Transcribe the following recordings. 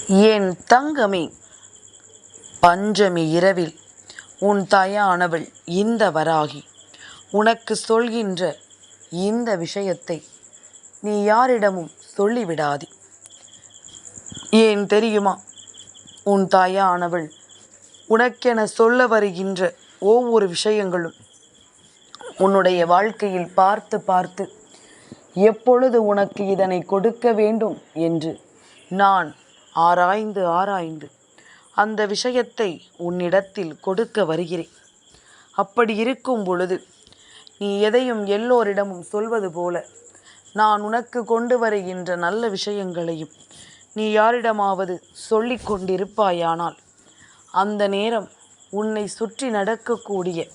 என் தங்கமே, பஞ்சமி இரவில் உன் தாயானவள் இந்த வராகி உனக்கு சொல்கின்ற இந்த விஷயத்தை நீ யாரிடமும் சொல்லிவிடாதே. ஏன் தெரியுமா? உன் தாயானவள் உனக்கென சொல்ல வருகின்ற ஒவ்வொரு விஷயங்களும் உன்னுடைய வாழ்க்கையில் பார்த்து பார்த்து எப்பொழுது உனக்கு இதனை கொடுக்க வேண்டும் என்று நான் ஆராய்ந்து அந்த விஷயத்தை உன்னிடத்தில் கொடுக்க வருகிறேன். அப்படி இருக்கும் பொழுது நீ எதையும் எல்லோரிடமும் சொல்வது போல நான் உனக்கு கொண்டு வருகின்ற நல்ல விஷயங்களையும் நீ யாரிடமாவது சொல்லி கொண்டிருப்பாயானால் அந்த நேரம் உன்னை சுற்றி நடக்கக்கூடிய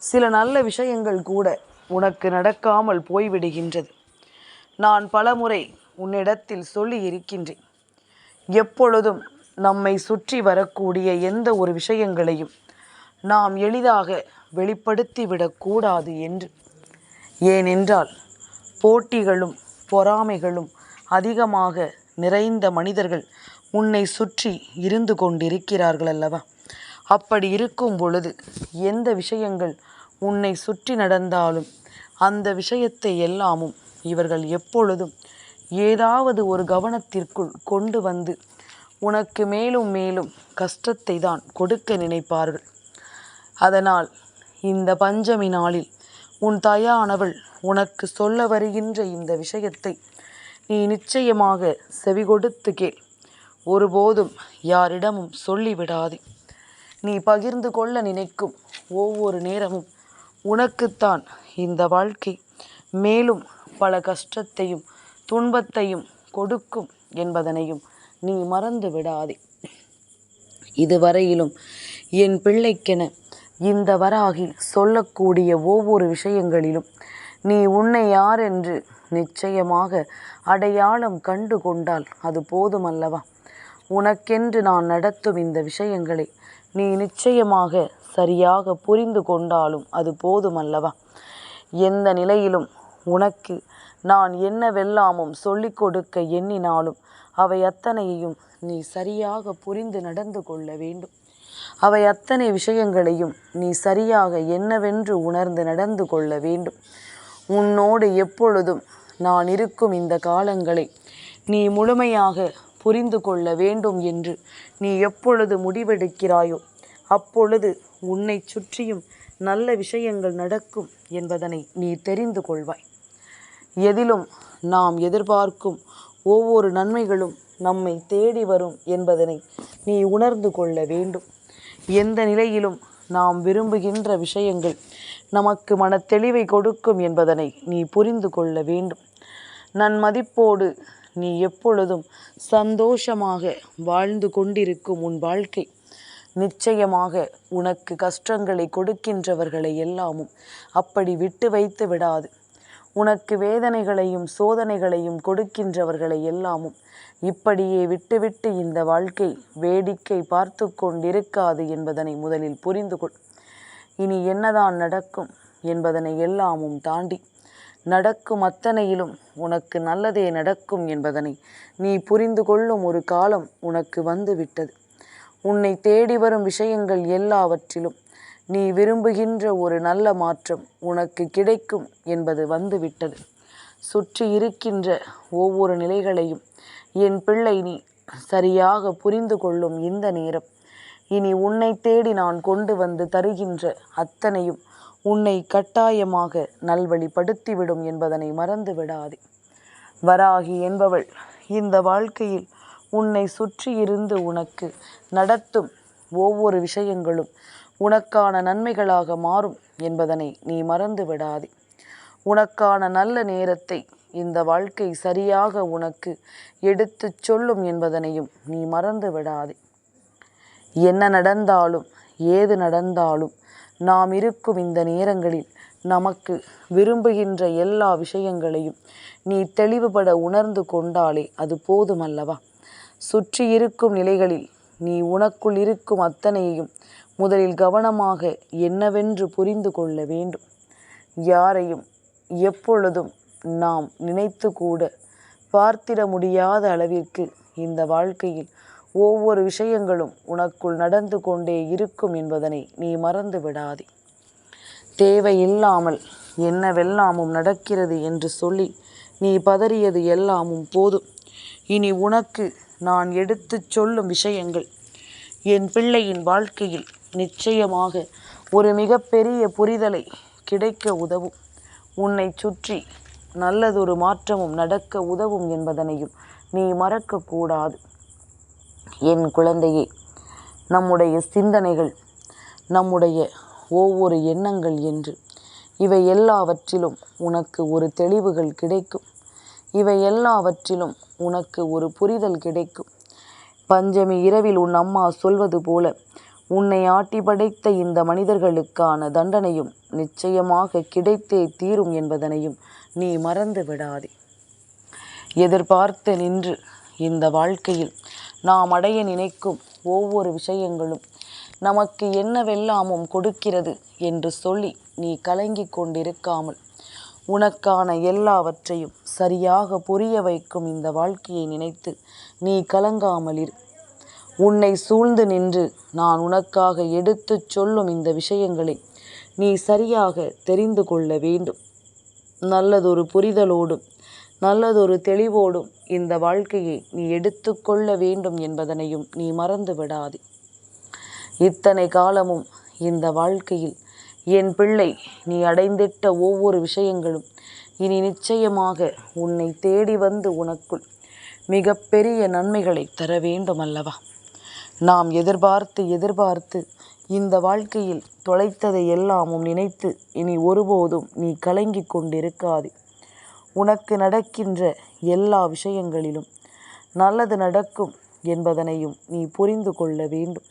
சில நல்ல விஷயங்கள் கூட உனக்கு நடக்காமல் போய்விடுகின்றது. நான் பலமுறை உன்னிடத்தில் சொல்லி இருக்கின்றேன். எப்பொழுதும் நம்மை சுற்றி வரக்கூடிய எந்த ஒரு விஷயங்களையும் நாம் எளிதாக வெளிப்படுத்திவிடக்கூடாது என்று. ஏனென்றால் போட்டிகளும் பொறாமைகளும் அதிகமாக நிறைந்த மனிதர்கள் உன்னை சுற்றி இருந்து கொண்டிருக்கிறார்கள் அல்லவா? அப்படி இருக்கும் பொழுது எந்த விஷயங்கள் உன்னை சுற்றி நடந்தாலும் அந்த விஷயத்தை எல்லாமும் இவர்கள் எப்பொழுதும் ஏதாவது ஒரு கவனத்திற்குள் கொண்டு வந்து உனக்கு மேலும் மேலும் கஷ்டத்தை தான் கொடுக்க நினைப்பார்கள். அதனால் இந்த பஞ்சமி நாளில் உன் தாயானவள் உனக்கு சொல்ல வருகின்ற இந்த விஷயத்தை நீ நிச்சயமாக செவி கொடுத்து கேள். ஒருபோதும் யாரிடமும் சொல்லிவிடாதே. நீ பகிர்ந்து கொள்ள நினைக்கும் ஒவ்வொரு நேரமும் உனக்குத்தான் இந்த வாழ்க்கை மேலும் பல கஷ்டத்தையும் துன்பத்தையும் கொடுக்கும் என்பதனையும் நீ மறந்து விடாதே. இதுவரையிலும் என் பிள்ளைக்கென இந்த வராகி சொல்லக்கூடிய ஒவ்வொரு விஷயங்களிலும் நீ உன்னை யார் என்று நிச்சயமாக அடையாளம் கண்டு கொண்டால் அது போதுமல்லவா? உனக்கென்று நான் நடத்தும் இந்த விஷயங்களை நீ நிச்சயமாக சரியாக புரிந்து கொண்டாலும் அது போதுமல்லவா? எந்த நிலையிலும் உனக்கு நான் என்னவெல்லாமும் சொல்லிக் கொடுக்க எண்ணினாலும் அவை அத்தனையையும் நீ சரியாக புரிந்து நடந்து கொள்ள வேண்டும். அவை அத்தனை விஷயங்களையும் நீ சரியாக என்னவென்று உணர்ந்து நடந்து கொள்ள வேண்டும். உன்னோடு எப்பொழுதும் நான் இருக்கும் இந்த காலங்களை நீ முழுமையாக புரிந்து கொள்ள வேண்டும் என்று நீ எப்பொழுது முடிவெடுக்கிறாயோ அப்பொழுது உன்னை சுற்றியும் நல்ல விஷயங்கள் நடக்கும் என்பதனை நீ தெரிந்து கொள்வாய். எதிலும் நாம் எதிர்பார்க்கும் ஒவ்வொரு நன்மைகளும் நம்மை தேடி வரும் என்பதனை நீ உணர்ந்து கொள்ள வேண்டும். எந்த நிலையிலும் நாம் விரும்புகின்ற விஷயங்கள் நமக்கு மனத்தெளிவை கொடுக்கும் என்பதனை நீ புரிந்து கொள்ள வேண்டும். நன்மதிப்போடு நீ எப்பொழுதும் சந்தோஷமாக வாழ்ந்து கொண்டிருக்கும் உன் வாழ்க்கை நிச்சயமாக உனக்கு கஷ்டங்களை கொடுக்கின்றவர்களை எல்லாமும் அப்படி விட்டு வைத்து விடாது. உனக்கு வேதனைகளையும் சோதனைகளையும் கொடுக்கின்றவர்களை எல்லாமும் இப்படியே விட்டுவிட்டு இந்த வாழ்க்கை வேடிக்கை பார்த்து கொண்டிருக்காது என்பதனை முதலில் புரிந்து கொள். இனி என்னதான் நடக்கும் என்பதனை எல்லாமும் தாண்டி நடக்கும் அத்தனையிலும் உனக்கு நல்லதே நடக்கும் என்பதனை நீ புரிந்து கொள்ளும் ஒரு காலம் உனக்கு வந்துவிட்டது. உன்னை தேடி வரும் விஷயங்கள் எல்லாவற்றிலும் நீ விரும்புகின்ற ஒரு நல்ல மாற்றம் உனக்கு கிடைக்கும் என்பது வந்துவிட்டது. சுற்றி இருக்கின்ற ஒவ்வொரு நிலைகளையும் என் பிள்ளை நீ சரியாக புரிந்து கொள்ளும் இந்த நேரம் இனி உன்னை தேடி நான் கொண்டு வந்து தருகின்ற அத்தனையும் உன்னை கட்டாயமாக நல்வழிப்படுத்திவிடும் என்பதனை மறந்து விடாதே. வராகி என்பவள் இந்த வாழ்க்கையில் உன்னை சுற்றி இருந்து உனக்கு நடத்தும் ஒவ்வொரு விஷயங்களும் உனக்கான நன்மைகளாக மாறும் என்பதனை நீ மறந்து விடாதே. உனக்கான நல்ல நேரத்தை இந்த வாழ்க்கை சரியாக உனக்கு எடுத்து சொல்லும் என்பதனையும் நீ மறந்து விடாதே. என்ன நடந்தாலும் ஏது நடந்தாலும் நாம் இருக்கும் இந்த நேரங்களில் நமக்கு விரும்புகின்ற எல்லா விஷயங்களையும் நீ தெளிவுபட உணர்ந்து கொண்டாலே அது போதுமல்லவா? சுற்றி இருக்கும் நிலைகளில் நீ உனக்குள் இருக்கும் அத்தனையையும் முதலில் கவனமாக என்னவென்று புரிந்து கொள்ள வேண்டும். யாரையும் எப்பொழுதும் நாம் நினைத்து கூட பார்த்திட முடியாத அளவிற்கு இந்த வாழ்க்கையில் ஒவ்வொரு விஷயங்களும் உனக்குள் நடந்து கொண்டே இருக்கும் என்பதனை நீ மறந்து விடாதே. தேவையில்லாமல் என்னவெல்லாமும் நடக்கிறது என்று சொல்லி நீ பதறியது எல்லாமும் போதும். இனி உனக்கு நான் எடுத்துச் சொல்லும் விஷயங்கள் என் பிள்ளையின் வாழ்க்கையில் நிச்சயமாக ஒரு மிகப்பெரிய புரிதலை கிடைக்க உதவும். உன்னை சுற்றி நல்லதொரு மாற்றமும் நடக்க உதவும் என்பதனையும் நீ மறக்கக்கூடாது. என் குழந்தையே, நம்முடைய சிந்தனைகள், நம்முடைய ஒவ்வொரு எண்ணங்கள் என்று இவை எல்லாவற்றிலும் உனக்கு ஒரு தெளிவுகள் கிடைக்கும். இவை எல்லாவற்றிலும் உனக்கு ஒரு புரிதல் கிடைக்கும். பஞ்சமி இரவில் உன் அம்மா சொல்வது போல உன்னை ஆட்டி படைத்த இந்த மனிதர்களுக்கான தண்டனையும் நிச்சயமாக கிடைத்தே தீரும் என்பதனையும் நீ மறந்து விடாதே. எதிர்பார்த்து நின்று இந்த வாழ்க்கையில் நாம் அடைய நினைக்கும் ஒவ்வொரு விஷயங்களும் நமக்கு என்னவெல்லாமும் கொடுக்கிறது என்று சொல்லி நீ கலங்கி கொண்டிருக்காமல் உனக்கான எல்லாவற்றையும் சரியாக புரிய வைக்கும் இந்த வாழ்க்கையை நினைத்து நீ கலங்காமல் இரு. உன்னை சூழ்ந்து நின்று நான் உனக்காக எடுத்துச் சொல்லும் இந்த விஷயங்களை நீ சரியாக தெரிந்து கொள்ள வேண்டும். நல்லதொரு புரிதலோடும் நல்லதொரு தெளிவோடும் இந்த வாழ்க்கையை நீ எடுத்துக்கொள்ள வேண்டும் என்பதனையும் நீ மறந்து விடாதே. இத்தனை காலமும் இந்த வாழ்க்கையில் என் பிள்ளை நீ அடைந்திட்ட ஒவ்வொரு விஷயங்களும் இனி நிச்சயமாக உன்னை தேடி வந்து உனக்குள் மிகப்பெரிய நன்மைகளை தர வேண்டும் அல்லவா? நாம் எதிர்பார்த்து இந்த வாழ்க்கையில் தொலைத்ததை எல்லாமும் நினைத்து இனி ஒருபோதும் நீ கலங்கி கொண்டிருக்காதே. உனக்கு நடக்கின்ற எல்லா விஷயங்களிலும் நல்லது நடக்கும் என்பதனையும் நீ புரிந்து கொள்ள வேண்டும்.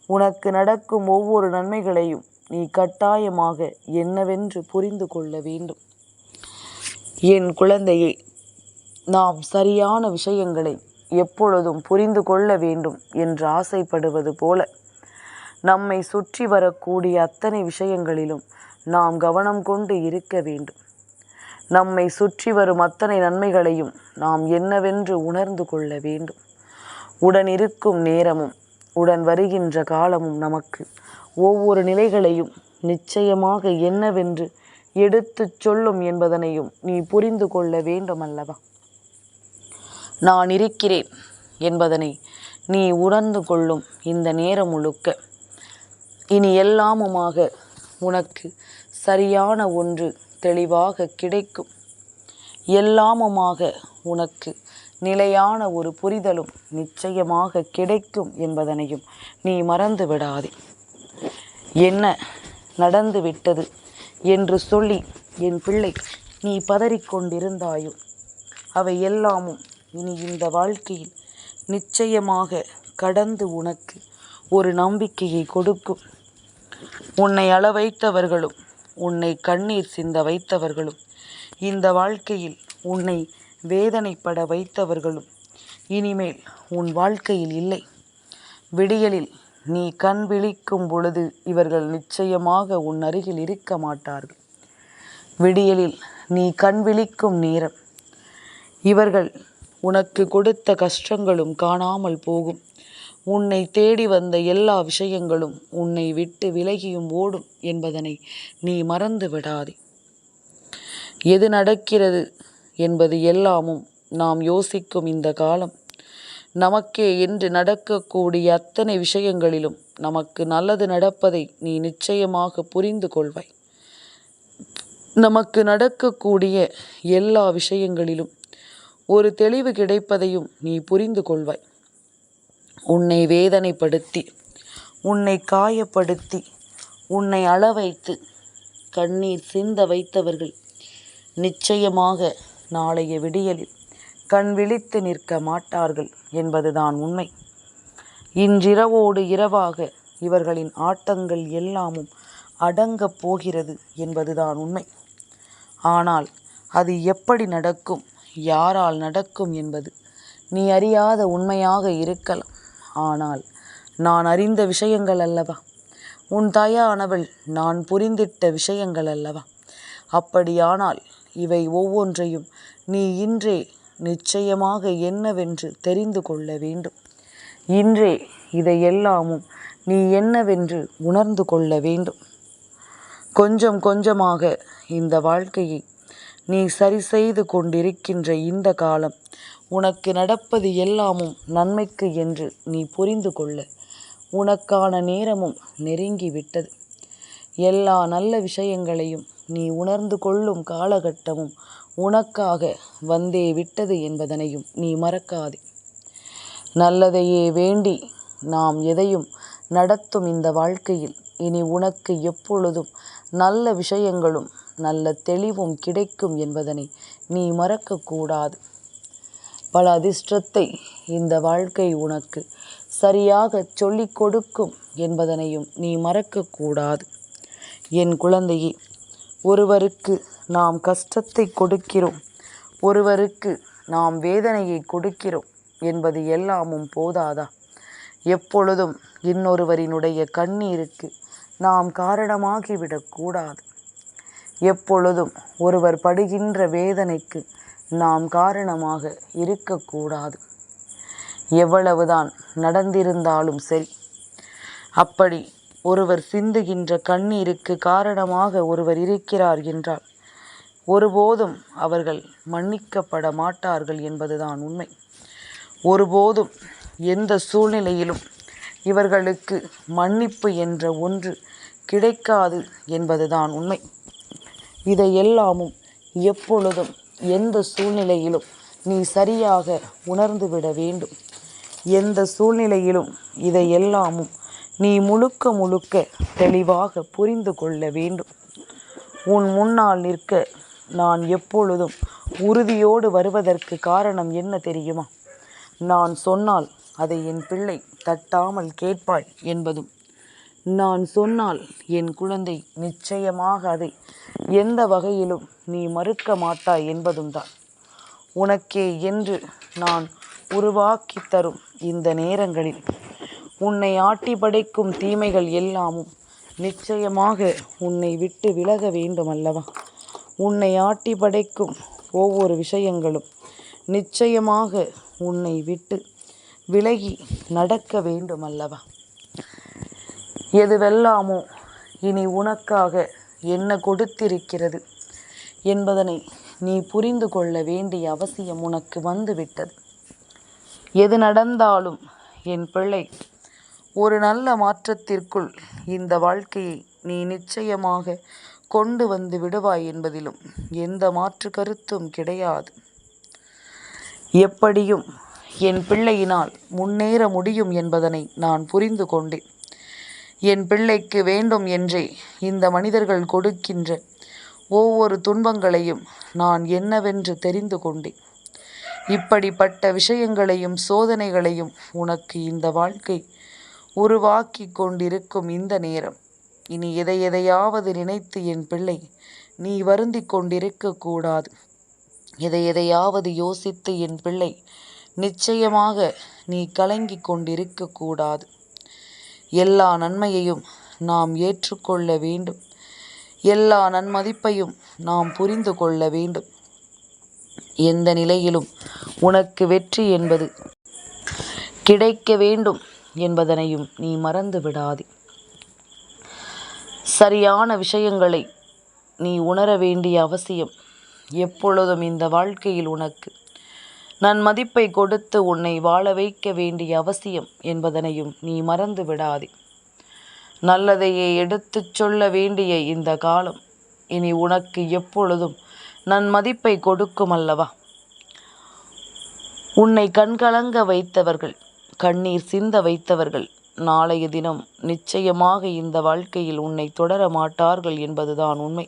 உனக்கு நடக்கும் ஒவ்வொரு நன்மைகளையும் நீ கட்டாயமாக என்னவென்று புரிந்து கொள்ள வேண்டும். என் குழந்தையை, நாம் சரியான விஷயங்களை எப்பொழுதும் புரிந்து கொள்ள வேண்டும் என்று ஆசைப்படுவது போல நம்மை சுற்றி வரக்கூடிய அத்தனை விஷயங்களிலும் நாம் கவனம் கொண்டு இருக்க வேண்டும். நம்மை சுற்றி வரும் அத்தனை நன்மைகளையும் நாம் என்னவென்று உணர்ந்து கொள்ள வேண்டும். உடன் இருக்கும் நேரமும் உடன் வருகின்ற காலமும் நமக்கு ஒவ்வொரு நிலைகளையும் நிச்சயமாக என்னவென்று எடுத்துச் சொல்லும் என்பதனையும் நீ புரிந்து கொள்ள வேண்டும் அல்லவா? நான் இருக்கிறேன் என்பதனை நீ உணர்ந்து கொள்ளும் இந்த நேரம் முழுக்க இனி எல்லாமுமாக உனக்கு சரியான ஒன்று தெளிவாக கிடைக்கும். எல்லாமுமாக உனக்கு நிலையான ஒரு புரிதலும் நிச்சயமாக கிடைக்கும் என்பதனையும் நீ மறந்து விடாதே. என்ன நடந்து விட்டது என்று சொல்லி என் பிள்ளை நீ பதறிக்கொண்டிருந்தாயோ அவை எல்லாமும் இனி இந்த வாழ்க்கையில் நிச்சயமாக கடந்து உனக்கு ஒரு நம்பிக்கையை கொடுக்கும். உன்னை அழ வைத்தவர்களும் உன்னை கண்ணீர் சிந்த வைத்தவர்களும் இந்த வாழ்க்கையில் உன்னை வேதனைப்பட வைத்தவர்களும் இனிமேல் உன் வாழ்க்கையில் இல்லை. விடியலில் நீ கண் விழிக்கும் பொழுது இவர்கள் நிச்சயமாக உன் அருகில் இருக்க மாட்டார்கள். விடியலில் நீ கண் விழிக்கும் நேரம் இவர்கள் உனக்கு கொடுத்த கஷ்டங்களும் காணாமல் போகும். உன்னை தேடி வந்த எல்லா விஷயங்களும் உன்னை விட்டு விலகியும் ஓடும் என்பதனை நீ மறந்து விடாதே. எது நடக்கிறது என்பது எல்லாமும் நாம் யோசிக்கும் இந்த காலம் நமக்கே என்று நடக்கக்கூடிய அத்தனை விஷயங்களிலும் நமக்கு நல்லது நடப்பதை நீ நிச்சயமாக புரிந்து கொள்வாய். நமக்கு நடக்கக்கூடிய எல்லா விஷயங்களிலும் ஒரு தெளிவு கிடைப்பதையும் நீ புரிந்து கொள்வாய். உன்னை வேதனைப்படுத்தி, உன்னை காயப்படுத்தி, உன்னை அழ வைத்து, கண்ணீர் சிந்த வைத்தவர்கள் நிச்சயமாக நாளைய விடியலில் கண் விழித்து நிற்க மாட்டார்கள் என்பதுதான் உண்மை. இன்றிரவோடு இரவாக இவர்களின் ஆட்டங்கள் எல்லாமும் அடங்கப் போகிறது என்பதுதான் உண்மை. ஆனால் அது எப்படி நடக்கும், யாரால் நடக்கும் என்பது நீ அறியாத உண்மையாக இருக்கலாம். ஆனால் நான் அறிந்த விஷயங்கள் அல்லவா, உன் தாயானவள் நான் புரிந்திட்ட விஷயங்கள் அல்லவா. அப்படியானால் இவை ஒவ்வொன்றையும் நீ இன்றே நிச்சயமாக என்னவென்று தெரிந்து கொள்ள வேண்டும். இன்றே இதையெல்லாமும் நீ என்னவென்று உணர்ந்து கொள்ள வேண்டும். கொஞ்சம் கொஞ்சமாக இந்த வாழ்க்கையை நீ சரி செய்து கொண்டிருக்கின்ற இந்த காலம் உனக்கு நடப்பது எல்லாமும் நன்மைக்கு என்று நீ புரிந்து கொள்ள உனக்கான நேரமும் நெருங்கிவிட்டது. எல்லா நல்ல விஷயங்களையும் நீ உணர்ந்து கொள்ளும் காலகட்டமும் உனக்காக வந்தே விட்டது என்பதனையும் நீ மறக்காதே. நல்லதையே வேண்டி நாம் எதையும் நடத்தும் இந்த வாழ்க்கையில் இனி உனக்கு எப்பொழுதும் நல்ல விஷயங்களும் நல்ல தெளிவும் கிடைக்கும் என்பதனை நீ மறக்கக்கூடாது. பல அதிர்ஷ்டத்தை இந்த வாழ்க்கை உனக்கு சரியாக சொல்லிக் கொடுக்கும் என்பதனையும் நீ மறக்கக்கூடாது. என் குழந்தையே, ஒருவருக்கு நாம் கஷ்டத்தை கொடுக்கிறோம், ஒருவருக்கு நாம் வேதனையை கொடுக்கிறோம் என்பது எல்லாமும் போதாதா? எப்பொழுதும் இன்னொருவரினுடைய கண்ணீருக்கு நாம் காரணமாகிவிடக்கூடாது. எப்பொழுதும் ஒருவர் படுகின்ற வேதனைக்கு நாம் காரணமாக இருக்கக்கூடாது. எவ்வளவுதான் நடந்திருந்தாலும் சரி, அப்படி ஒருவர் சிந்துகின்ற கண்ணீருக்கு காரணமாக ஒருவர் இருக்கிறார் என்றால் ஒருபோதும் அவர்கள் மன்னிக்கப்பட மாட்டார்கள் என்பதுதான் உண்மை. ஒருபோதும் எந்த சூழ்நிலையிலும் இவர்களுக்கு மன்னிப்பு என்ற ஒன்று கிடைக்காது என்பதுதான் உண்மை. இதையெல்லாமும் எப்பொழுதும் எந்த சூழ்நிலையிலும் நீ சரியாக உணர்ந்துவிட வேண்டும். எந்த சூழ்நிலையிலும் இதையெல்லாமும் நீ முழுக்க முழுக்க தெளிவாக புரிந்து கொள்ள வேண்டும். உன் முன்னால் நிற்க நான் எப்பொழுதும் உறுதியோடு வருவதற்கு காரணம் என்ன தெரியுமா? நான் சொன்னால் அதை என் பிள்ளை தட்டாமல் கேட்பாள் என்பதும், நான் சொன்னால் என் குழந்தை நிச்சயமாக அதை எந்த வகையிலும் நீ மறுக்க மாட்டாய் என்பதும் தான். உனக்கே என்று நான் உருவாக்கி தரும் இந்த நேரங்களில் உன்னை ஆட்டி படைக்கும் தீமைகள் எல்லாமும் நிச்சயமாக உன்னை விட்டு விலக வேண்டும் அல்லவா? உன்னை ஆட்டி படைக்கும் ஒவ்வொரு விஷயங்களும் நிச்சயமாக உன்னை விட்டு விலகி நடக்க வேண்டும் அல்லவா? எதுவெல்லாமோ இனி உனக்காக என்ன கொடுத்திருக்கிறது என்பதனை நீ புரிந்து கொள்ள வேண்டிய அவசியம் உனக்கு வந்துவிட்டது. எது நடந்தாலும் என் பிள்ளை, ஒரு நல்ல மாற்றத்திற்குள் இந்த வாழ்க்கையை நீ நிச்சயமாக கொண்டு வந்து விடுவாய் என்பதிலும் எந்த மாற்று கருத்தும் கிடையாது. எப்படியும் என் பிள்ளையினால் முன்னேற முடியும் என்பதனை நான் புரிந்து கொண்டேன். என் பிள்ளைக்கு வேண்டும் என்றே இந்த மனிதர்கள் கொடுக்கின்ற ஒவ்வொரு துன்பங்களையும் நான் என்னவென்று தெரிந்து கொண்டேன். இப்படிப்பட்ட விஷயங்களையும் சோதனைகளையும் உனக்கு இந்த வாழ்க்கை உருவாக்கி கொண்டிருக்கும் இந்த நேரம், இனி எதையாவது நினைத்து என் பிள்ளை நீ வருந்தி கொண்டிருக்கக்கூடாது. எதையாவது யோசித்து என் பிள்ளை நிச்சயமாக நீ கலங்கி கொண்டிருக்கக்கூடாது. எல்லா நன்மையையும் நாம் ஏற்றுக்கொள்ள வேண்டும். எல்லா நன்மதிப்பையும் நாம் புரிந்து கொள்ள வேண்டும். எந்த நிலையிலும் உனக்கு வெற்றி என்பது கிடைக்க வேண்டும் என்பதனையும் நீ மறந்து விடாதே. சரியான விஷயங்களை நீ உணர வேண்டிய அவசியம் எப்பொழுதும் இந்த வாழ்க்கையில் உனக்கு நன்மதிப்பை கொடுத்து உன்னை வாழ வைக்க வேண்டிய அவசியம் என்பதனையும் நீ மறந்து விடாதே. நல்லதையே எடுத்துச் சொல்ல வேண்டிய இந்த காலம் இனி உனக்கு எப்பொழுதும் நன்மதிப்பை கொடுக்கும் அல்லவா? உன்னை கண்கலங்க வைத்தவர்கள், கண்ணீர் சிந்த வைத்தவர்கள் நாளைய தினம் நிச்சயமாக இந்த வாழ்க்கையில் உன்னை தொடர மாட்டார்கள் என்பதுதான் உண்மை.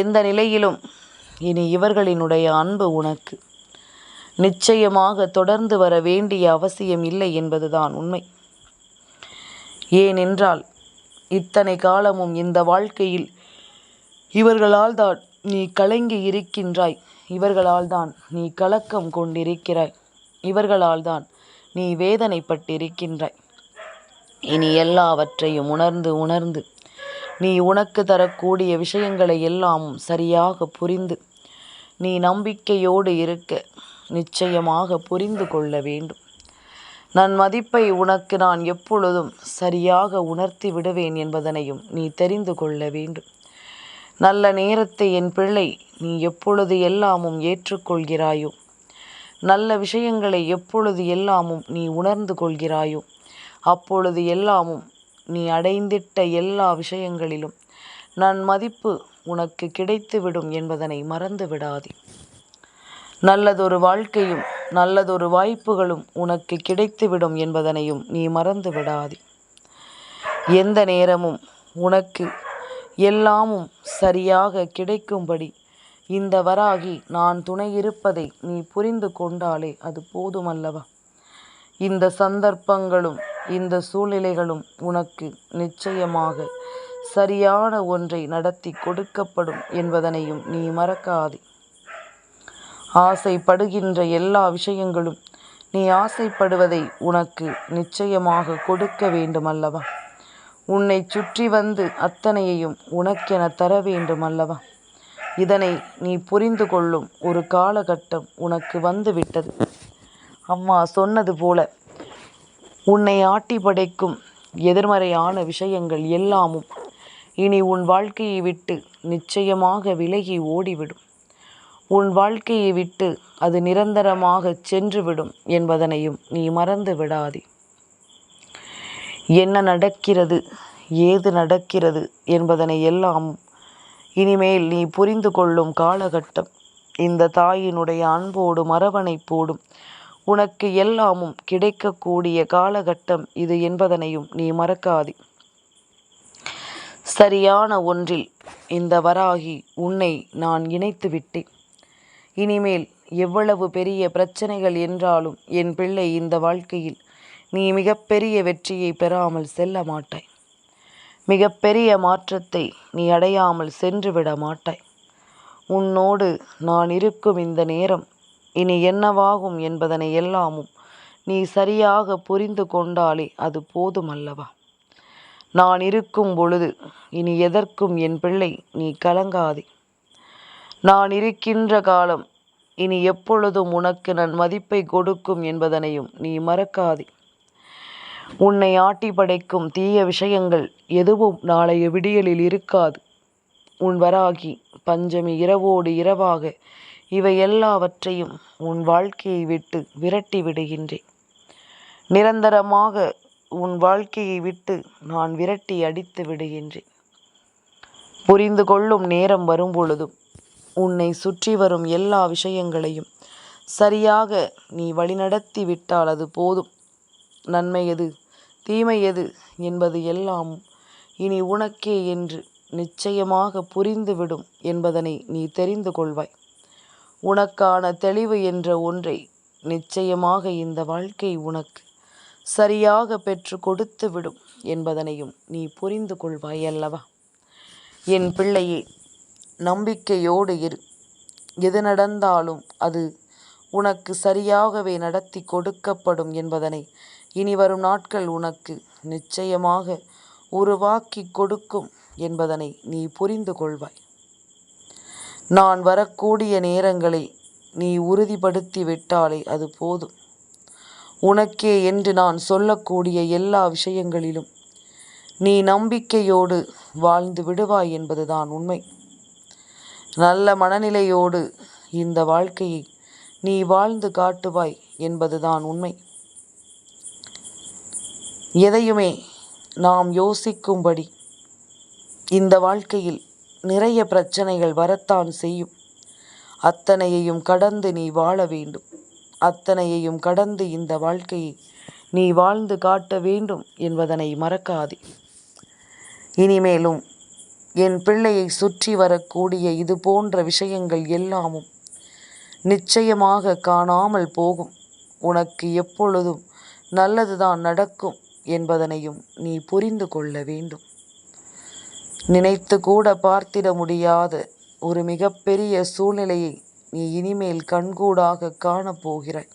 எந்த நிலையிலும் இனி இவர்களினுடைய அன்பு உனக்கு நிச்சயமாக தொடர்ந்து வர வேண்டிய அவசியம் இல்லை என்பதுதான் உண்மை. ஏனென்றால் இத்தனை காலமும் இந்த வாழ்க்கையில் இவர்களால் தான் நீ கலங்கி இருக்கின்றாய், இவர்களால் தான் நீ கலக்கம் கொண்டிருக்கிறாய், இவர்களால் தான் நீ வேதனைப்பட்டிருக்கின்றாய். இனி எல்லாவற்றையும் உணர்ந்து நீ உனக்கு தரக்கூடிய விஷயங்களை எல்லாமும் சரியாக புரிந்து நீ நம்பிக்கையோடு இருக்க நிச்சயமாக புரிந்து கொள்ள வேண்டும். மதிப்பை உனக்கு நான் எப்பொழுதும் சரியாக உணர்த்தி விடுவேன் என்பதனையும் நீ தெரிந்து கொள்ள வேண்டும். நல்ல நேரத்தை என் பிள்ளை நீ எப்பொழுது எல்லாமும் ஏற்றுக்கொள்கிறாயோ, நல்ல விஷயங்களை எப்பொழுது எல்லாமும் நீ உணர்ந்து கொள்கிறாயோ, அப்பொழுது எல்லாமும் நீ அடைந்திட்ட எல்லா விஷயங்களிலும் மதிப்பு உனக்கு கிடைத்துவிடும் என்பதனை மறந்து விடாதே. நல்லதொரு வாழ்க்கையும் நல்லதொரு வாய்ப்புகளும் உனக்கு கிடைத்துவிடும் என்பதனையும் நீ மறந்து விடாதே. எந்த நேரமும் உனக்கு எல்லாமும் சரியாக கிடைக்கும்படி இந்த வராகி நான் துணை இருப்பதை நீ புரிந்து கொண்டாலே அது போதுமல்லவா? இந்த சந்தர்ப்பங்களும் இந்த சூழ்நிலைகளும் உனக்கு நிச்சயமாக சரியான ஒன்றை நடத்தி கொடுக்கப்படும் என்பதனையும் நீ மறக்காதே. ஆசைப்படுகின்ற எல்லா விஷயங்களும் நீ ஆசைப்படுவதை உனக்கு நிச்சயமாக கொடுக்க வேண்டும் அல்லவா? உன்னை சுற்றி வந்து அத்தனையையும் உனக்கென தர வேண்டும் அல்லவா? இதனை நீ புரிந்து கொள்ளும் ஒரு காலகட்டம் உனக்கு வந்துவிட்டது. அம்மா சொன்னது போல உன்னை ஆட்டி படைக்கும் எதிர்மறையான விஷயங்கள் எல்லாமும் இனி உன் வாழ்க்கையை விட்டு நிச்சயமாக விலகி ஓடிவிடும். உன் வாழ்க்கையை விட்டு அது நிரந்தரமாக சென்றுவிடும் என்பதனையும் நீ மறந்து விடாதே. என்ன நடக்கிறது, ஏது நடக்கிறது என்பதனை எல்லாமும் இனிமேல் நீ புரிந்து கொள்ளும் காலகட்டம் இந்த தாயினுடைய அன்போடும் அரவணைப்போடும் உனக்கு எல்லாமும் கிடைக்கக்கூடிய காலகட்டம் இது என்பதனையும் நீ மறக்காதே. சரியான ஒன்றில் இந்த வராகி உன்னை நான் இணைத்து விட்டேன். இனிமேல் எவ்வளவு பெரிய பிரச்சனைகள் என்றாலும் என் பிள்ளை இந்த வாழ்க்கையில் நீ மிகப்பெரிய வெற்றியை பெறாமல் செல்ல மாட்டாய். மிகப்பெரிய மாற்றத்தை நீ அடையாமல் சென்று விட மாட்டாய். உன்னோடு நான் இருக்கும் இந்த நேரம் இனி என்னவாகும் என்பதனை எல்லாமும் நீ சரியாக புரிந்து கொண்டாலே அது போதுமல்லவா? நான் இருக்கும் பொழுது இனி எதற்கும் என் பிள்ளை நீ கலங்காதே. நான் இருக்கின்ற காலம் இனி எப்பொழுதும் உனக்கு மதிப்பை கொடுக்கும் என்பதனையும் நீ மறக்காதே. உன்னை ஆட்டி படைக்கும் தீய விஷயங்கள் எதுவும் நாளைய விடியலில் இருக்காது. உன் வராகி பஞ்சமி இரவோடு இரவாக இவை எல்லாவற்றையும் உன் வாழ்க்கையை விட்டு விரட்டி விடுகின்றேன். நிரந்தரமாக உன் வாழ்க்கையை விட்டு நான் விரட்டி அடித்து விடுகின்றேன். புரிந்து கொள்ளும் நேரம் வரும் பொழுதும் உன்னை சுற்றி வரும் எல்லா விஷயங்களையும் சரியாக நீ வழிநடத்தி விட்டால் அது போதும். நன்மை எது தீமை எது என்பது எல்லாமும் இனி உனக்கே என்று நிச்சயமாக புரிந்துவிடும் என்பதனை நீ தெரிந்து கொள்வாய். உனக்கான தெளிவு என்ற ஒன்றை நிச்சயமாக இந்த வாழ்க்கை உனக்கு சரியாக பெற்று கொடுத்து விடும் என்பதனையும் நீ புரிந்து கொள்வாய் அல்லவா? என் பிள்ளையே, நம்பிக்கையோடு இரு. எது நடந்தாலும் அது உனக்கு சரியாகவே நடத்தி கொடுக்கப்படும் என்பதனை இனி வரும் நாட்கள் உனக்கு நிச்சயமாக உருவாக்கி கொடுக்கும் என்பதனை நீ புரிந்து கொள்வாய். நான் வரக்கூடிய நேரங்களை நீ உறுதிப்படுத்தி விட்டாலே அது போதும். உனக்கே என்று நான் சொல்லக்கூடிய எல்லா விஷயங்களிலும் நீ நம்பிக்கையோடு வாழ்ந்து விடுவாய் என்பதுதான் உண்மை. நல்ல மனநிலையோடு இந்த வாழ்க்கையை நீ வாழ்ந்து காட்டுவாய் என்பதுதான் உண்மை. எதையுமே நாம் யோசிக்கும்படி இந்த வாழ்க்கையில் நிறைய பிரச்சனைகள் வரத்தான் செய்யும். அத்தனையையும் கடந்து நீ வாழ வேண்டும். அத்தனையையும் கடந்து இந்த வாழ்க்கையை நீ வாழ்ந்து காட்ட வேண்டும் என்பதனை மறக்காதே. இனிமேலும் என் பிள்ளையை சுற்றி வரக்கூடிய இது போன்ற விஷயங்கள் எல்லாமும் நிச்சயமாக காணாமல் போகும். உனக்கு எப்பொழுதும் நல்லதுதான் நடக்கும் என்பதனையும் நீ புரிந்து கொள்ள வேண்டும். நினைத்து கூட பார்த்திட முடியாத ஒரு மிகப்பெரிய சூழ்நிலையை நீ இனிமேல் கண்கூடாக காணப்போகிறாய்.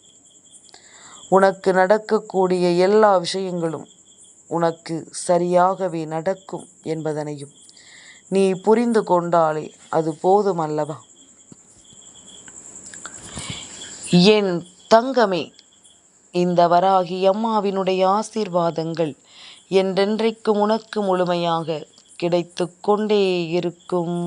உனக்கு நடக்கக்கூடிய எல்லா விஷயங்களும் உனக்கு சரியாகவே நடக்கும் என்பதனையும் நீ புரிந்து கொண்டாலே அது போதுமல்லவா? என் தங்கமே, இந்த வராகி அம்மாவினுடைய ஆசீர்வாதங்கள் என்றென்றைக்கும் உனக்கு முழுமையாக கிடைத்து கொண்டே இருக்கும்.